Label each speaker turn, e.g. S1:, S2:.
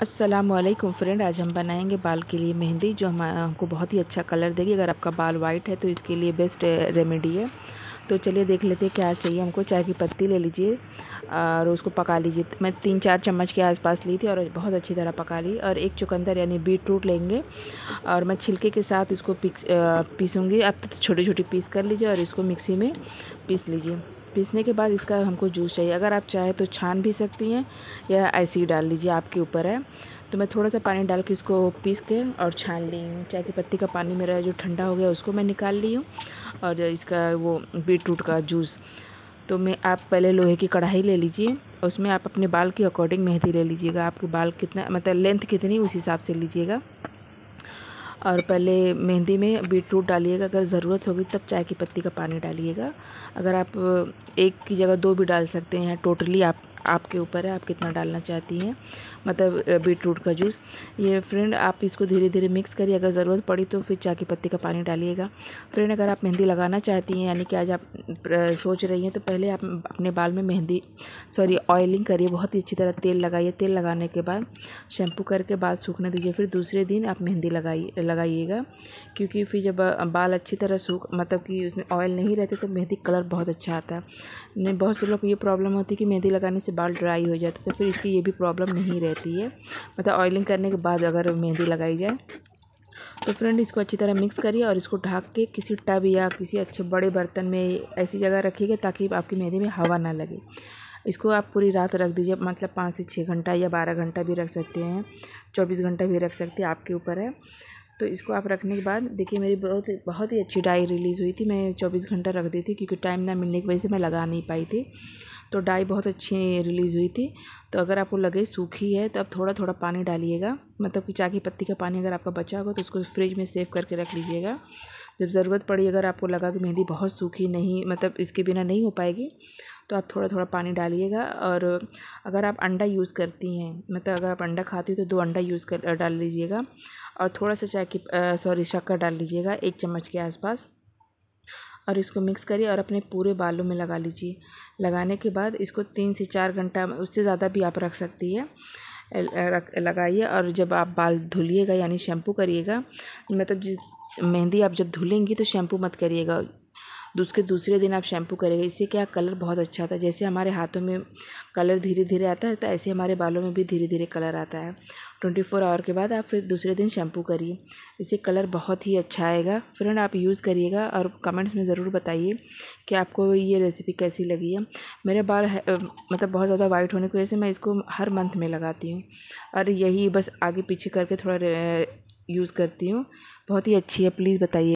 S1: अस्सलामुअलैकुम फ्रेंड, आज हम बनाएंगे बाल के लिए मेहंदी जो हमको बहुत ही अच्छा कलर देगी। अगर आपका बाल वाइट है तो इसके लिए बेस्ट रेमेडी है। तो चलिए देख लेते हैं क्या चाहिए हमको। चाय की पत्ती ले लीजिए और उसको पका लीजिए। मैं 3-4 चम्मच के आसपास ली थी और बहुत अच्छी तरह पका ली। और एक चुकंदर यानी बीट रूट लेंगे और मैं छिलके के साथ इसको पीसूँगी। आप छोटी छोटी पीस कर लीजिए और इसको मिक्सी में पीस लीजिए। पीसने के बाद इसका हमको जूस चाहिए। अगर आप चाहे तो छान भी सकती हैं या ऐसे ही डाल लीजिए, आपके ऊपर है। तो मैं थोड़ा सा पानी डाल के इसको पीस के और छान ली हूँ। चाय की पत्ती का पानी मेरा जो ठंडा हो गया उसको मैं निकाल ली हूँ और इसका वो बीट रूट का जूस। तो आप पहले लोहे की कढ़ाई ले लीजिए, उसमें आप अपने बाल के अकॉर्डिंग मेहंदी ले लीजिएगा। आपके बाल कितना मतलब लेंथ कितनी उस हिसाब से लीजिएगा। और पहले मेहंदी में बीट रूट डालिएगा। अगर ज़रूरत होगी तब चाय की पत्ती का पानी डालिएगा। अगर आप एक की जगह 2 भी डाल सकते हैं। टोटली आपके ऊपर है, आप कितना डालना चाहती हैं, मतलब बीट रूट का जूस। ये फ्रेंड आप इसको धीरे धीरे मिक्स करिए। अगर ज़रूरत पड़ी तो फिर चाय की पत्ती का पानी डालिएगा। फ्रेंड अगर आप मेहंदी लगाना चाहती हैं, यानी कि आज आप सोच रही हैं, तो पहले आप अपने बाल में ऑयलिंग करिए। बहुत ही अच्छी तरह तेल लगाइए। तेल लगाने के बाद शैम्पू करके बाल सूखने दीजिए। फिर दूसरे दिन आप मेहंदी लगाइएगा, क्योंकि फिर जब बाल अच्छी तरह मतलब कि उसमें ऑयल नहीं रहते तो मेहंदी कलर बहुत अच्छा आता है। नहीं, बहुत से लोग को ये प्रॉब्लम होती है कि मेहंदी लगाने से बाल ड्राई हो जाते हैं, तो फिर इसकी ये भी प्रॉब्लम नहीं रहती है। मतलब ऑयलिंग करने के बाद अगर मेहंदी लगाई जाए तो फ्रेंड इसको अच्छी तरह मिक्स करिए और इसको ढक के किसी टब या किसी अच्छे बड़े बर्तन में ऐसी जगह रखिएगा ताकि आपकी मेहंदी में हवा ना लगे। इसको आप पूरी रात रख दीजिए, मतलब 5 से 6 घंटा या 12 घंटा भी रख सकते हैं, 24 घंटा भी रख सकते हैं, आपके ऊपर है। तो इसको आप रखने के बाद देखिए मेरी बहुत ही अच्छी डाई रिलीज़ हुई थी। मैं 24 घंटा रख दी थी क्योंकि टाइम ना मिलने की वजह से मैं लगा नहीं पाई थी। तो डाई बहुत अच्छी रिलीज़ हुई थी। तो अगर आपको लगे सूखी है तो आप थोड़ा थोड़ा पानी डालिएगा, मतलब कि चाय की पत्ती का पानी अगर आपका बचा होगा तो उसको फ्रिज में सेव करके रख लीजिएगा। जब ज़रूरत पड़ी, अगर आपको लगा कि मेहंदी बहुत सूखी नहीं, मतलब इसके बिना नहीं हो पाएगी, तो आप थोड़ा थोड़ा पानी डालिएगा। और अगर आप अंडा यूज़ करती हैं, मतलब अगर आप अंडा खाती हो तो 2 अंडा डाल लीजिएगा और थोड़ा सा शक्कर डाल लीजिएगा 1 चम्मच के आसपास। और इसको मिक्स करिए और अपने पूरे बालों में लगा लीजिए। लगाने के बाद इसको 3 से 4 घंटा, उससे ज़्यादा भी आप रख सकती है, लगाइए। और जब आप बाल धुलिएगा यानी शैम्पू करिएगा, मतलब मेहंदी आप जब धुलेंगी तो शैम्पू मत करिएगा, दूसरे दिन आप शैम्पू करेंगे। इससे क्या कलर बहुत अच्छा आता है। जैसे हमारे हाथों में कलर धीरे धीरे आता है तो ऐसे हमारे बालों में भी धीरे धीरे कलर आता है। 24 आवर के बाद आप फिर दूसरे दिन शैम्पू करिए, इससे कलर बहुत ही अच्छा आएगा। फ्रेंड आप यूज़ करिएगा और कमेंट्स में ज़रूर बताइए कि आपको ये रेसिपी कैसी लगी है। मेरे बाल मतलब बहुत ज़्यादा वाइट होने की वजह से मैं इसको हर मंथ में लगाती हूँ और यही बस आगे पीछे करके थोड़ा यूज़ करती हूँ। बहुत ही अच्छी है, प्लीज़ बताइए।